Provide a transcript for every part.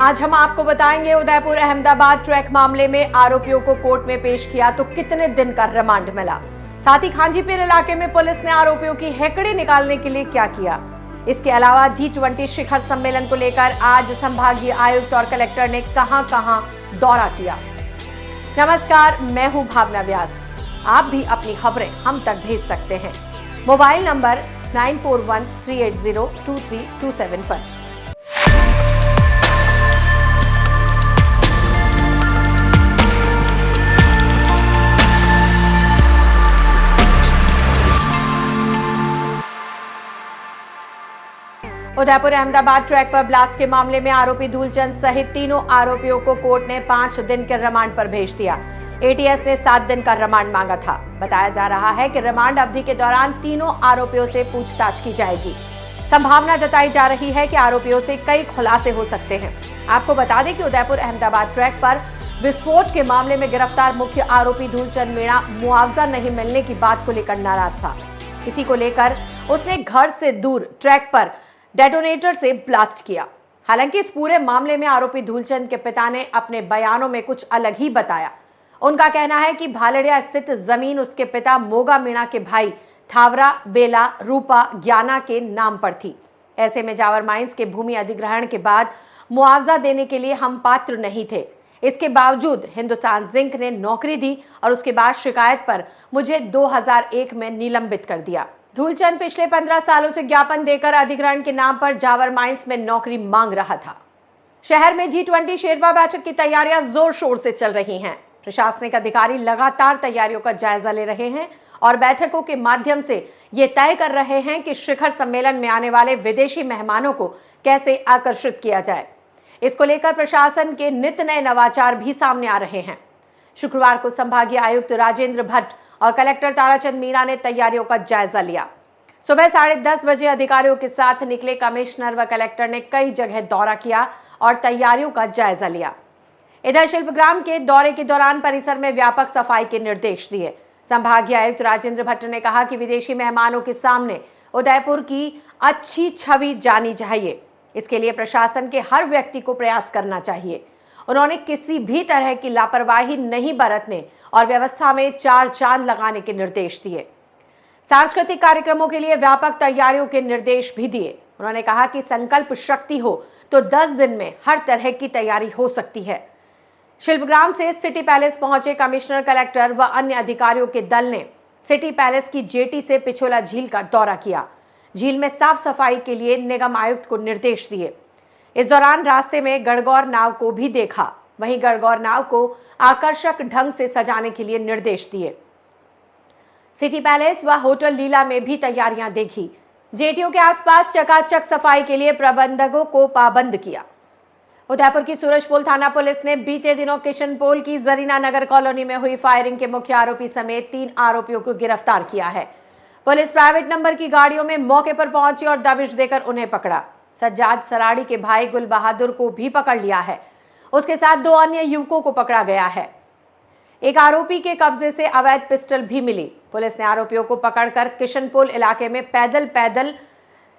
आज हम आपको बताएंगे उदयपुर अहमदाबाद ट्रैक मामले में आरोपियों को कोर्ट में पेश किया तो कितने दिन का रिमांड मिला। साथ ही खांजीपीर इलाके में पुलिस ने आरोपियों की हेकड़े निकालने के लिए क्या किया। इसके अलावा G20 शिखर सम्मेलन को लेकर आज संभागीय आयुक्त और कलेक्टर ने कहां-कहां दौरा किया। नमस्कार, मैं हूं भावना व्यास। आप भी अपनी खबरें हम तक भेज सकते हैं। मोबाइल नंबर 9413802327 पर। उदयपुर अहमदाबाद ट्रैक पर ब्लास्ट के मामले में आरोपी धूलचंद सहित तीनों आरोपियों को कोर्ट ने 5 दिन के रिमांड पर भेज दिया। एटीएस ने 7 दिन का रिमांड मांगा था। बताया जा रहा है कि रिमांड अवधि के दौरान तीनों आरोपियों से पूछताछ की जाएगी। संभावना जताई जा रही है कि आरोपियों से कई खुलासे हो सकते हैं। आपको बता दें कि उदयपुर अहमदाबाद ट्रैक पर विस्फोट के मामले में गिरफ्तार मुख्य आरोपी धूलचंद मीणा मुआवजा नहीं मिलने की बात को लेकर नाराज था। इसी को लेकर उसने घर से दूर ट्रैक पर डेटोनेटर से ब्लास्ट किया। हालांकि इस पूरे मामले में आरोपी धूलचंद के पिता ने अपने बयानों में कुछ अलग ही बताया। उनका कहना है कि भालड़िया स्थित जमीन उसके पिता मोगा मीणा के भाई थावरा, बेला, रूपा, ज्ञाना के नाम पर थी। ऐसे में जावर माइंस के भूमि अधिग्रहण के बाद मुआवजा देने के लिए हम पात्र नहीं थे। इसके बावजूद हिंदुस्तान जिंक ने नौकरी दी और उसके बाद शिकायत पर मुझे 2001 में निलंबित कर दिया। धूलचंद पिछले 15 सालों से ज्ञापन देकर अधिग्रहण के नाम पर जावर माइंस में नौकरी मांग रहा था। शहर में G20 शेरवा बैठक की तैयारियां जोर शोर से चल रही हैं। प्रशासनिक अधिकारी लगातार तैयारियों का जायजा ले रहे हैं और बैठकों के माध्यम से ये तय कर रहे हैं कि शिखर सम्मेलन में आने वाले विदेशी मेहमानों को कैसे आकर्षित किया जाए। इसको लेकर प्रशासन के नित नए नवाचार भी सामने आ रहे हैं। शुक्रवार को संभागीय आयुक्त राजेंद्र भट्ट और कलेक्टर ताराचंद मीणा ने तैयारियों का जायजा लिया। सुबह 10:30 बजे अधिकारियों के साथ निकले कमिश्नर व कलेक्टर ने कई जगह दौरा किया और तैयारियों का जायजा लिया। इधर शिल्पग्राम के दौरे के दौरान परिसर में व्यापक सफाई के निर्देश दिए। संभागीय आयुक्त राजेंद्र भट्ट ने कहा कि विदेशी मेहमानों के सामने उदयपुर की अच्छी छवि जानी चाहिए। इसके लिए प्रशासन के हर व्यक्ति को प्रयास करना चाहिए। उन्होंने किसी भी तरह की लापरवाही नहीं बरतने और व्यवस्था में 4 चांद लगाने के निर्देश दिए। सांस्कृतिक कार्यक्रमों के लिए व्यापक तैयारियों के निर्देश भी दिए। उन्होंने कहा कि संकल्प शक्ति हो तो 10 दिन में हर तरह की तैयारी हो सकती है। शिल्पग्राम से सिटी पैलेस पहुंचे कमिश्नर, कलेक्टर व अन्य अधिकारियों के दल ने सिटी पैलेस की जेटी से पिछोला झील का दौरा किया। झील में साफ सफाई के लिए निगम आयुक्त को निर्देश दिए। इस दौरान रास्ते में गणगौर नाव को भी देखा। वहीं गणगौर नाव को आकर्षक ढंग से सजाने के लिए निर्देश दिए। सिटी पैलेस व होटल लीला में भी तैयारियां देखी। जेटियों के आसपास चकाचक सफाई के लिए प्रबंधकों को पाबंद किया। उदयपुर की सूरजपोल थाना पुलिस ने बीते दिनों किशनपोल की जरीना नगर कॉलोनी में हुई फायरिंग के मुख्य आरोपी समेत 3 आरोपियों को गिरफ्तार किया है। पुलिस प्राइवेट नंबर की गाड़ियों में मौके पर पहुंची और दबिश देकर उन्हें पकड़ा। सज्जाद सराड़ी के भाई गुल बहादुर को भी पकड़ लिया है। उसके साथ 2 अन्य युवकों को पकड़ा गया है। एक आरोपी के कब्जे से अवैध पिस्टल भी मिली। पुलिस ने आरोपियों को पकड़कर किशनपोल इलाके में पैदल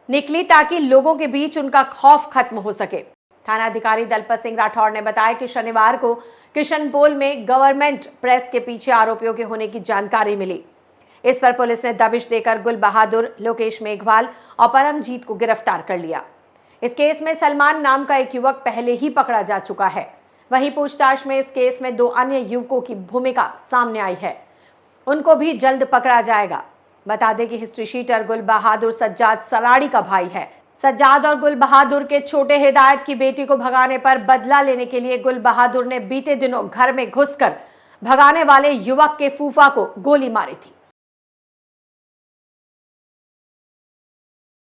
निकली ताकि लोगों के बीच उनका खौफ खत्म हो सके। थाना अधिकारी दलपत सिंह राठौर ने बताया कि शनिवार को किशनपोल में गवर्नमेंट प्रेस के पीछे आरोपियों के होने की जानकारी मिली। इस पर पुलिस ने दबिश देकर गुल बहादुर, लोकेश मेघवाल और परमजीत को गिरफ्तार कर लिया। इस केस में सलमान नाम का एक युवक पहले ही पकड़ा जा चुका है। वहीं पूछताछ में इस केस में 2 अन्य युवकों की भूमिका सामने आई है। उनको भी जल्द पकड़ा जाएगा। बता दें कि हिस्ट्री शीटर गुल बहादुर सज्जाद सराड़ी का भाई है। सज्जाद और गुल बहादुर के छोटे हिदायत की बेटी को भगाने पर बदला लेने के लिए गुल बहादुर ने बीते दिनों घर में घुसकर भगाने वाले युवक के फूफा को गोली मारी थी।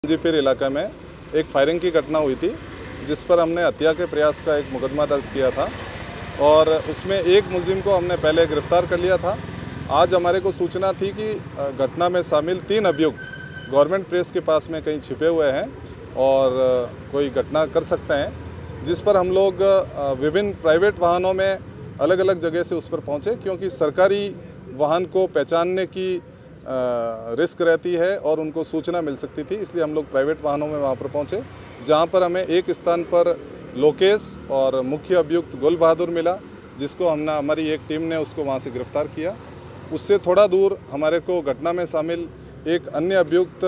खांजीपीर इलाका में एक फायरिंग की घटना हुई थी, जिस पर हमने हत्या के प्रयास का एक मुकदमा दर्ज किया था और उसमें एक मुलजिम को हमने पहले गिरफ्तार कर लिया था। आज हमारे को सूचना थी कि घटना में शामिल 3 अभियुक्त गवर्नमेंट प्रेस के पास में कहीं छिपे हुए हैं और कोई घटना कर सकते हैं, जिस पर हम लोग विभिन्न प्राइवेट वाहनों में अलग अलग जगह से उस पर पहुँचे, क्योंकि सरकारी वाहन को पहचानने की रिस्क रहती है और उनको सूचना मिल सकती थी। इसलिए हम लोग प्राइवेट वाहनों में वहाँ पर पहुँचे, जहाँ पर हमें एक स्थान पर लोकेश और मुख्य अभियुक्त गुल बहादुर मिला, जिसको हमारी एक टीम ने उसको वहाँ से गिरफ्तार किया। उससे थोड़ा दूर हमारे को घटना में शामिल एक अन्य अभियुक्त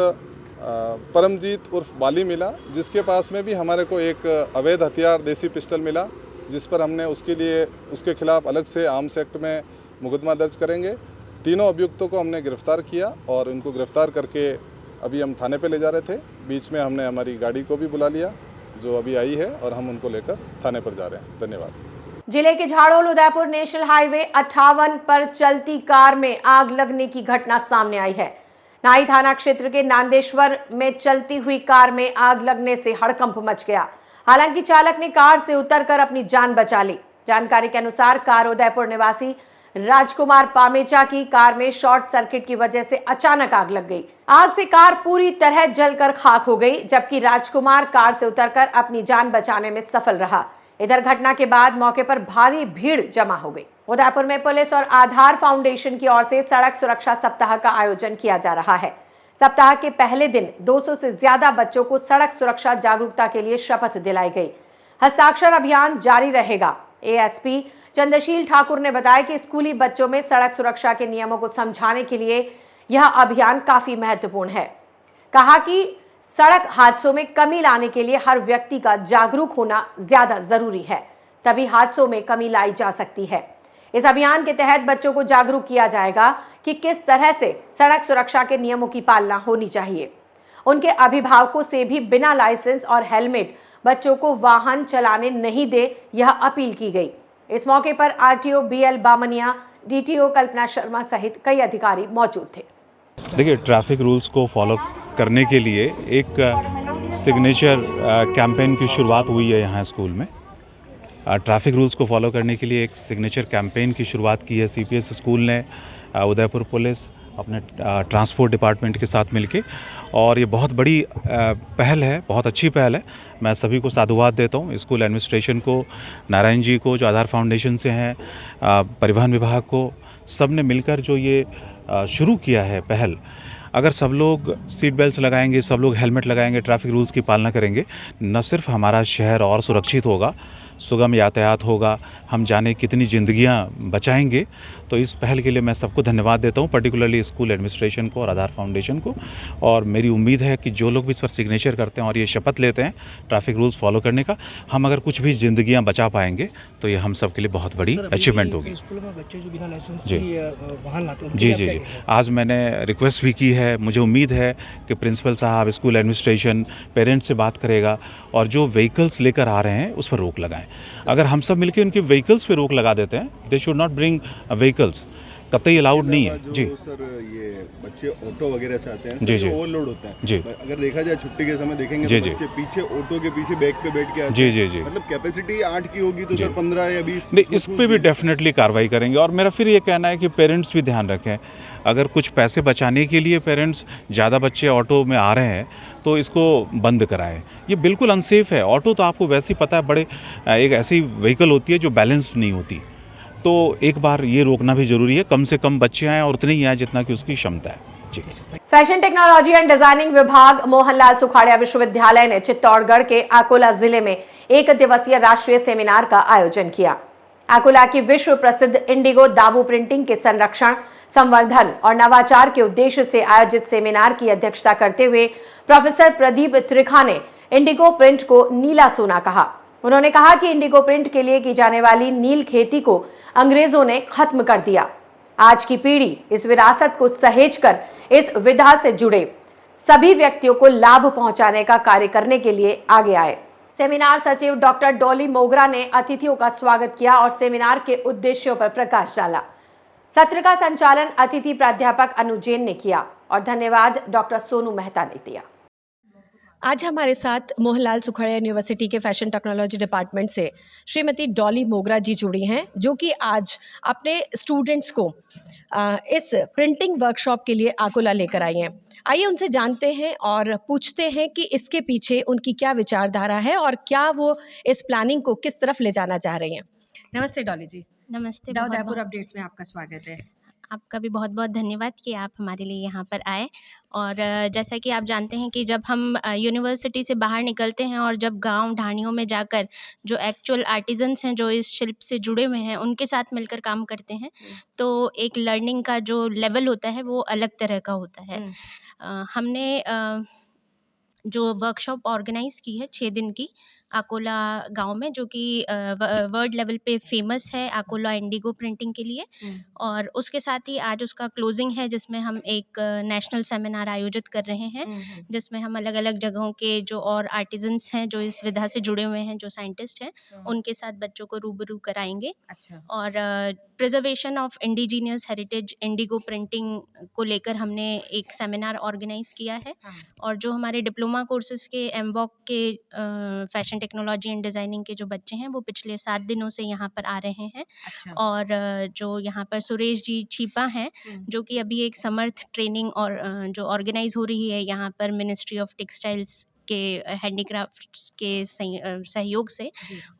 परमजीत उर्फ बाली मिला, जिसके पास में भी हमारे को एक अवैध हथियार देसी पिस्टल मिला, जिस पर हमने उसके खिलाफ अलग से आर्म्स एक्ट में मुकदमा दर्ज करेंगे। तीनों अभियुक्तों को हमने गिरफ्तार किया और उनको गिरफ्तार करके अभी हम थाने पे ले जा रहे थे। बीच में हमने हमारी गाड़ी को भी बुला लिया जो अभी आई है और हम उनको लेकर थाने पर जा रहे हैं। धन्यवाद। जिले के झाड़ोल उदयपुर नेशनल हाईवे 58 पर चलती कार में आग लगने की घटना सामने आई है। नाई थाना क्षेत्र के नांदेश्वर में चलती हुई कार में आग लगने से हड़कंप मच गया। हालांकि चालक ने कार से उतरकर अपनी जान बचा ली। जानकारी के अनुसार कार उदयपुर निवासी राजकुमार पामेचा की कार में शॉर्ट सर्किट की वजह से अचानक आग लग गई। आग से कार पूरी तरह जलकर खाक हो गई, जबकि राजकुमार कार से उतरकर अपनी जान बचाने में सफल रहा। इधर घटना के बाद मौके पर भारी भीड़ जमा हो गई। उदयपुर में पुलिस और आधार फाउंडेशन की ओर से सड़क सुरक्षा सप्ताह का आयोजन किया जा रहा है। सप्ताह के पहले दिन 200 से ज्यादा बच्चों को सड़क सुरक्षा जागरूकता के लिए शपथ दिलाई गई। हस्ताक्षर अभियान जारी रहेगा। एएसपी चंद्रशील ठाकुर ने बताया कि स्कूली बच्चों में सड़क सुरक्षा के नियमों को समझाने के लिए यह अभियान काफी महत्वपूर्ण है। कहा कि सड़क हादसों में कमी लाने के लिए हर व्यक्ति का जागरूक होना ज्यादा जरूरी है, तभी हादसों में कमी लाई जा सकती है। इस अभियान के तहत बच्चों को जागरूक किया जाएगा कि किस तरह से सड़क सुरक्षा के नियमों की पालना होनी चाहिए। उनके अभिभावकों से भी बिना लाइसेंस और हेलमेट बच्चों को वाहन चलाने नहीं दे, यह अपील की गई। इस मौके पर आरटीओ बीएल बामनिया, डीटीओ कल्पना शर्मा सहित कई अधिकारी मौजूद थे। देखिए, ट्रैफिक रूल्स को फॉलो करने के लिए एक सिग्नेचर कैंपेन की शुरुआत हुई है यहाँ स्कूल में। ट्रैफिक रूल्स को फॉलो करने के लिए एक सिग्नेचर कैंपेन की शुरुआत की है सीपीएस स्कूल ने, उदयपुर पुलिस अपने ट्रांसपोर्ट डिपार्टमेंट के साथ मिलके, और ये बहुत बड़ी पहल है, बहुत अच्छी पहल है। मैं सभी को साधुवाद देता हूँ, स्कूल एडमिनिस्ट्रेशन को, नारायण जी को जो आधार फाउंडेशन से हैं, परिवहन विभाग को, सब ने मिलकर जो ये शुरू किया है पहल। अगर सब लोग सीट बेल्ट लगाएंगे, सब लोग हेलमेट लगाएंगे, ट्रैफिक रूल्स की पालना करेंगे, न सिर्फ हमारा शहर और सुरक्षित होगा, सुगम यातायात होगा, हम जाने कितनी ज़िंदगियां बचाएंगे। तो इस पहल के लिए मैं सबको धन्यवाद देता हूं, पर्टिकुलरली स्कूल एडमिनिस्ट्रेशन को और आधार फाउंडेशन को। और मेरी उम्मीद है कि जो लोग भी इस पर सिग्नेचर करते हैं और ये शपथ लेते हैं ट्रैफिक रूल्स फॉलो करने का, हम अगर कुछ भी ज़िंदगियां बचा पाएंगे तो ये हम सब के लिए बहुत बड़ी अचीवमेंट होगी। स्कूलों में बच्चे जो बिना लाइसेंस जी वाहन लाते हैं, जी जी जी आज मैंने रिक्वेस्ट भी की है। मुझे उम्मीद है कि प्रिंसिपल साहब, स्कूल एडमिनिस्ट्रेशन, पेरेंट्स से बात करेगा और जो व्हीकल्स लेकर आ रहे हैं उस पर रोक लगाएं। अगर हम सब मिलकर उनके व्हीकल्स पे रोक लगा देते हैं, they should not bring vehicles, कतई अलाउड नहीं है। जी सर, ये बच्चे ऑटो वगैरह से आते हैं, जी जी ओवरलोड होते हैं जी। अगर देखा जाए छुट्टी के समय देखेंगे जी तो जी बच्चे पीछे ऑटो के पीछे बैग पे बैठ के आते जी हैं। जी जी मतलब कैपेसिटी 8 की होगी तो सर 15 या 20 नहीं, इस पे भी डेफिनेटली कार्रवाई करेंगे। और मेरा फिर ये कहना है कि पेरेंट्स भी ध्यान रखें, अगर कुछ पैसे बचाने के लिए पेरेंट्स ज़्यादा बच्चे ऑटो में आ रहे हैं तो इसको बंद कराएं। ये बिल्कुल अनसेफ है। ऑटो तो आपको वैसे ही पता है, बड़े एक ऐसी व्हीकल होती है जो बैलेंस्ड नहीं होती, तो एक बार ये रोकना भी ज़रूरी है। कम से कम बच्चे आएँ और उतने ही आएँ जितना कि उसकी क्षमता है। जी। फैशन टेक्नोलॉजी एंड डिजाइनिंग विभाग मोहनलाल सुखाड़िया विश्वविद्यालय ने चित्तौड़गढ़ के अकोला जिले में 1 दिवसीय राष्ट्रीय सेमिनार का आयोजन किया। अकोला की विश्व प्रसिद्ध इंडिगो दाबू प्रिंटिंग के संरक्षण, संवर्धन और नवाचार के उद्देश्य से आयोजित सेमिनार की अध्यक्षता करते हुए प्रोफेसर प्रदीप त्रिखा ने इंडिगो प्रिंट को नीला सोना कहा। उन्होंने कहा कि इंडिगो प्रिंट के लिए की जाने वाली नील खेती को अंग्रेजों ने खत्म कर दिया। आज की पीढ़ी इस विरासत को सहेजकर इस विधा से जुड़े सभी व्यक्तियों को लाभ पहुंचाने का कार्य करने के लिए आगे आए। सेमिनार सचिव डॉक्टर डॉली मोगरा ने अतिथियों का स्वागत किया और सेमिनार के उद्देश्यों पर प्रकाश डाला। सत्र का संचालन अतिथि प्राध्यापक अनु जैन ने किया और धन्यवाद डॉक्टर सोनू मेहता ने दिया। आज हमारे साथ मोहनलाल सुखाड़िया यूनिवर्सिटी के फैशन टेक्नोलॉजी डिपार्टमेंट से श्रीमती डॉली मोगरा जी जुड़ी हैं, जो कि आज अपने स्टूडेंट्स को इस प्रिंटिंग वर्कशॉप के लिए अकोला लेकर आई हैं। आइए उनसे जानते हैं और पूछते हैं कि इसके पीछे उनकी क्या विचारधारा है और क्या वो इस प्लानिंग को किस तरफ ले जाना चाह रही हैं। नमस्ते डॉली जी। नमस्ते। उदयपुर अपडेट्स में आपका स्वागत है। आपका भी बहुत बहुत धन्यवाद कि आप हमारे लिए यहाँ पर आए। और जैसा कि आप जानते हैं कि जब हम यूनिवर्सिटी से बाहर निकलते हैं और जब गांव ढाणियों में जाकर जो एक्चुअल आर्टिजन्स हैं जो इस शिल्प से जुड़े हुए हैं उनके साथ मिलकर काम करते हैं, तो एक लर्निंग का जो लेवल होता है वो अलग तरह का होता है। हमने जो वर्कशॉप ऑर्गेनाइज़ की है 6 दिन की अकोला गांव में, जो कि वर्ल्ड लेवल पे फेमस है अकोला इंडिगो प्रिंटिंग के लिए। और उसके साथ ही आज उसका क्लोजिंग है जिसमें हम एक नेशनल सेमिनार आयोजित कर रहे हैं, जिसमें हम अलग अलग जगहों के जो और आर्टिजन्स हैं जो इस विधा से जुड़े हुए हैं, जो साइंटिस्ट हैं, उनके साथ बच्चों को रूबरू कराएंगे। और preservation of indigenous heritage Indigo printing को लेकर हमने एक सेमिनार ऑर्गेनाइज किया है। और जो हमारे डिप्लोमा कोर्सेज़ के एमवॉक के फैशन टेक्नोलॉजी एंड डिज़ाइनिंग के जो बच्चे हैं वो पिछले 7 दिनों से यहाँ पर आ रहे हैं। और जो यहाँ पर सुरेश जी छीपा हैं, जो कि अभी एक समर्थ ट्रेनिंग और जो ऑर्गेनाइज़ हो रही है यहाँ पर मिनिस्ट्री ऑफ टेक्सटाइल्स के हैंडीक्राफ्ट्स के सहयोग से,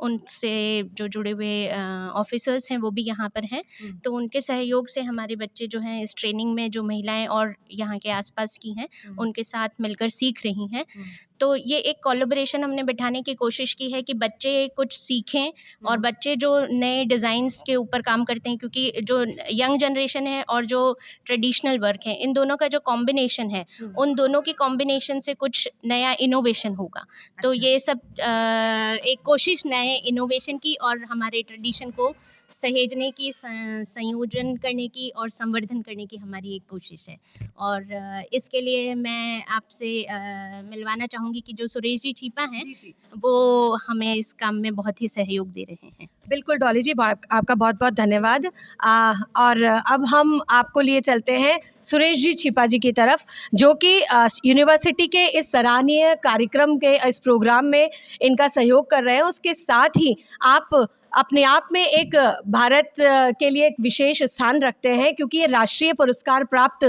उनसे जो जुड़े हुए ऑफिसर्स हैं वो भी यहाँ पर हैं। तो उनके सहयोग से हमारे बच्चे जो हैं इस ट्रेनिंग में जो महिलाएं और यहाँ के आसपास की हैं उनके साथ मिलकर सीख रही हैं। तो ये एक कोलैबोरेशन हमने बिठाने की कोशिश की है कि बच्चे कुछ सीखें और बच्चे जो नए डिज़ाइंस के ऊपर काम करते हैं, क्योंकि जो यंग जनरेशन है और जो ट्रेडिशनल वर्क है, इन दोनों का जो कॉम्बिनेशन है, उन दोनों की कॉम्बिनेशन से कुछ नया इनोवेशन होगा। तो ये सब एक कोशिश नए इनोवेशन की और हमारे ट्रेडिशन को सहेजने की, संयोजन करने की और संवर्धन करने की हमारी एक कोशिश है। और इसके लिए मैं आपसे मिलवाना चाहूँगी कि जो सुरेश जी छीपा हैं वो हमें इस काम में बहुत ही सहयोग दे रहे हैं। बिल्कुल डॉली जी, आपका बहुत बहुत धन्यवाद। और अब हम आपको लिए चलते हैं सुरेश जी छीपा जी की तरफ, जो कि यूनिवर्सिटी के इस सराहनीय कार्यक्रम के इस प्रोग्राम में इनका सहयोग कर रहे हैं। उसके साथ ही आप अपने आप में एक भारत के लिए एक विशेष स्थान रखते हैं, क्योंकि ये राष्ट्रीय पुरस्कार प्राप्त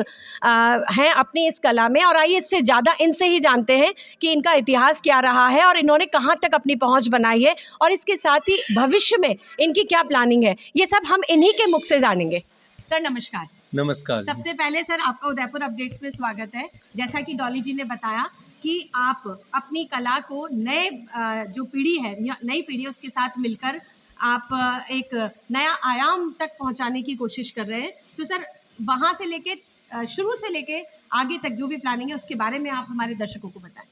हैं अपनी इस कला में। और आइए इससे ज़्यादा इनसे ही जानते हैं कि इनका इतिहास क्या रहा है और इन्होंने कहाँ तक अपनी पहुँच बनाई है, और इसके साथ ही भविष्य में इनकी क्या प्लानिंग है, ये सब हम इन्हीं के मुख से जानेंगे। सर नमस्कार। नमस्कार। सबसे पहले सर आपका उदयपुर अपडेट्स में स्वागत है। जैसा कि डॉली जी ने बताया कि आप अपनी कला को नए जो पीढ़ी है, नई पीढ़ी, उसके साथ मिलकर आप एक नया आयाम तक पहुंचाने की कोशिश कर रहे हैं। तो सर वहाँ से लेके शुरू से लेके आगे तक जो भी प्लानिंग है उसके बारे में आप हमारे दर्शकों को बताएं।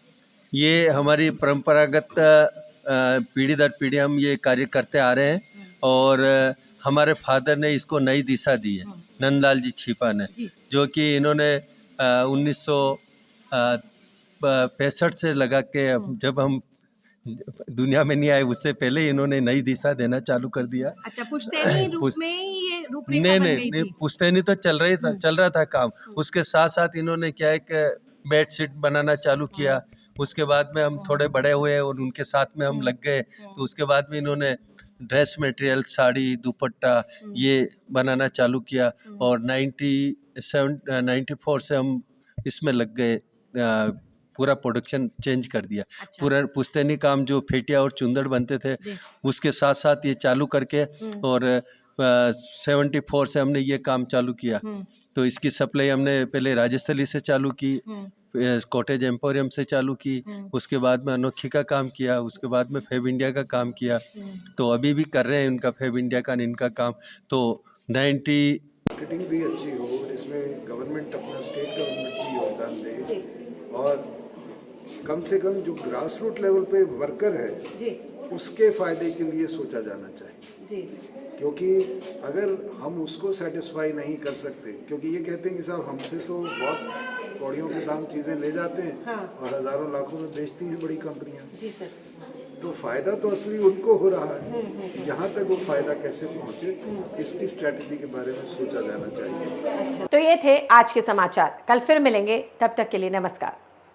ये हमारी परंपरागत पीढ़ी दर पीढ़ी हम ये कार्य करते आ रहे हैं, और हमारे फादर ने इसको नई दिशा दी है, नंदलाल जी छीपा ने, जो कि इन्होंने 1965 से लगा के, जब हम दुनिया में नहीं आए उससे पहले इन्होंने नई दिशा देना चालू कर दिया। अच्छा, पुश्तैनी रूप में ये रूपरेखा बन गई नहीं, थी। पुश्तैनी तो चल रहा था काम। उसके साथ साथ इन्होंने क्या है कि बेडशीट बनाना चालू किया। उसके बाद में हम थोड़े बड़े हुए और उनके साथ में हम लग गए, तो उसके बाद में इन्होंने ड्रेस मटेरियल, साड़ी, दुपट्टा ये बनाना चालू किया। और 94 से हम इसमें लग गए, पूरा प्रोडक्शन चेंज कर दिया। पूरा पुश्तैनी काम जो फेटिया और चुंदड़ बनते थे उसके साथ साथ ये चालू करके, और 74 से हमने ये काम चालू किया। तो इसकी सप्लाई हमने पहले राजस्थली से चालू की, कॉटेज एम्पोरियम से चालू की, उसके बाद में अनोखी का काम किया, उसके बाद में फैब इंडिया का काम किया। तो अभी भी कर रहे हैं उनका फैब इंडिया का इनका काम। तो 90 मार्केटिंग भी अच्छी हो, इसमें गवर्नमेंट अपना स्टेट गवर्नमेंट भी योगदान दे, और कम से कम जो ग्रास रूट लेवल पे वर्कर है उसके फ़ायदे के लिए सोचा जाना चाहिए। क्योंकि अगर हम उसको सेटिस्फाई नहीं कर सकते, क्योंकि ये कहते हैं कि साहब हमसे तो बहुत कौड़ियों के दाम चीज़ें ले जाते हैं और हज़ारों लाखों में बेचती हैं बड़ी कंपनियां। तो फ़ायदा तो असली उनको हो रहा है, यहाँ तक वो फ़ायदा कैसे पहुँचे, इसकी स्ट्रैटेजी के बारे में सोचा जाना चाहिए। तो ये थे आज के समाचार। कल फिर मिलेंगे, तब तक के लिए नमस्कार।